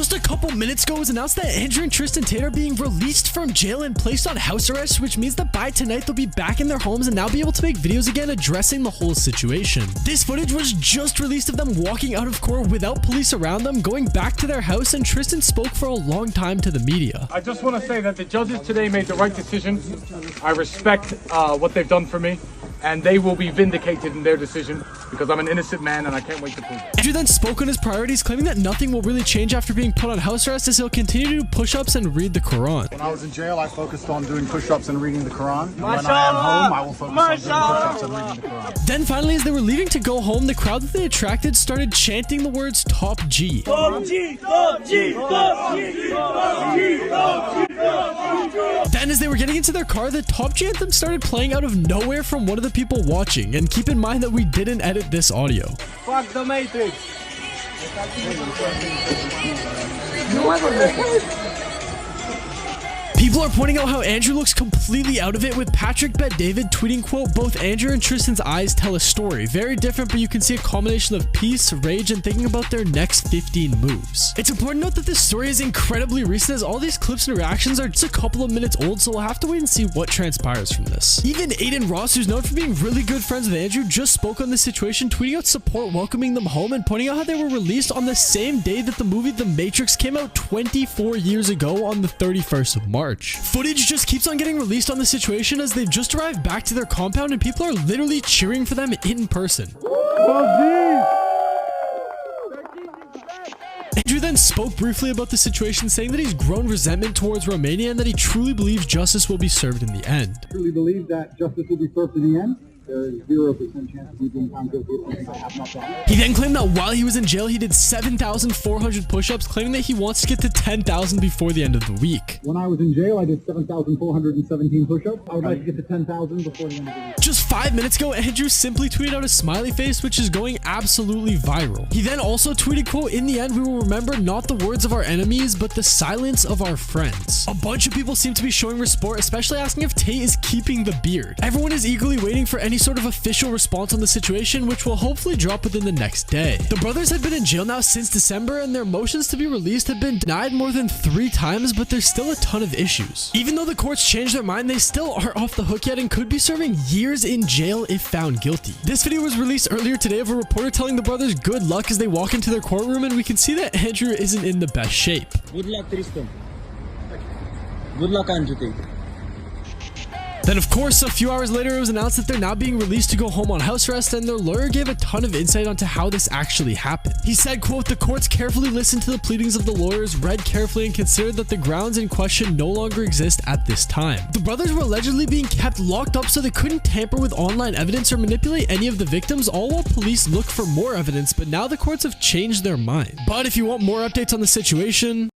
Just a couple minutes ago, it was announced that Andrew and Tristan Tate are being released from jail and placed on house arrest, which means that by tonight they'll be back in their homes and now be able to make videos again addressing the whole situation. This footage was just released of them walking out of court without police around them, going back to their house, and Tristan spoke for a long time to the media. I just want to say that the judges today made the right decision. I respect what they've done for me, and they will be vindicated in their decision because I'm an innocent man and I can't wait to prove it. Andrew then spoke on his priorities, claiming that nothing will really change after being put on house arrest, as he'll continue to do push-ups and read the Quran. When I was in jail, I focused on doing push-ups and reading the Quran. And when I am home, I will focus on doing push-ups and reading the Quran. Then finally, as they were leaving to go home, the crowd that they attracted started chanting the words Top G. Top G, Top G, Top G, Top G, Top G, Top G. Then as they were getting into their car, the Top G anthem started playing out of nowhere from one of the people watching. And keep in mind that we didn't edit this audio. Fuck the Matrix. People are pointing out how Andrew looks completely out of it, with Patrick Bet David tweeting, quote, "Both Andrew and Tristan's eyes tell a story. Very different, but you can see a combination of peace, rage, and thinking about their next 15 moves." It's important to note that this story is incredibly recent, as all these clips and reactions are just a couple of minutes old, so we'll have to wait and see what transpires from this. Even Aiden Ross, who's known for being really good friends with Andrew, just spoke on this situation, tweeting out support, welcoming them home, and pointing out how they were released on the same day that the movie The Matrix came out 24 years ago on the 31st of March. Footage just keeps on getting released on the situation as they've just arrived back to their compound and people are literally cheering for them in person. Andrew then spoke briefly about the situation, saying that he's grown resentment towards Romania and that he truly believes justice will be served in the end. I truly believe that justice will be served in the end. There is 0% chance of me being found guilty of something I have not done. He then claimed that while he was in jail, he did 7,400 push-ups, claiming that he wants to get to 10,000 before the end of the week. When I was in jail, I did 7,417 push-ups. I would like to get to 10,000 before the end of the week. Just 5 minutes ago, Andrew simply tweeted out a smiley face, which is going absolutely viral. He then also tweeted, quote, "In the end, we will remember not the words of our enemies, but the silence of our friends." A bunch of people seem to be showing support, especially asking if Tate is keeping the beard. Everyone is eagerly waiting for any sort of official response on the situation, which will hopefully drop within the next day. The brothers have been in jail now since December, and their motions to be released have been denied more than 3 times, but there's still a ton of issues. Even though the courts changed their mind, they still aren't off the hook yet and could be serving years in jail if found guilty. This video was released earlier today of a reporter telling the brothers good luck as they walk into their courtroom, and we can see that Andrew isn't in the best shape. Good luck, Tristan. Good luck, Andrew Tate. Then, of course, a few hours later, it was announced that they're now being released to go home on house arrest, and their lawyer gave a ton of insight onto how this actually happened. He said, quote, "The courts carefully listened to the pleadings of the lawyers, read carefully, and considered that the grounds in question no longer exist at this time." The brothers were allegedly being kept locked up so they couldn't tamper with online evidence or manipulate any of the victims, all while police look for more evidence, but now the courts have changed their mind. But if you want more updates on the situation,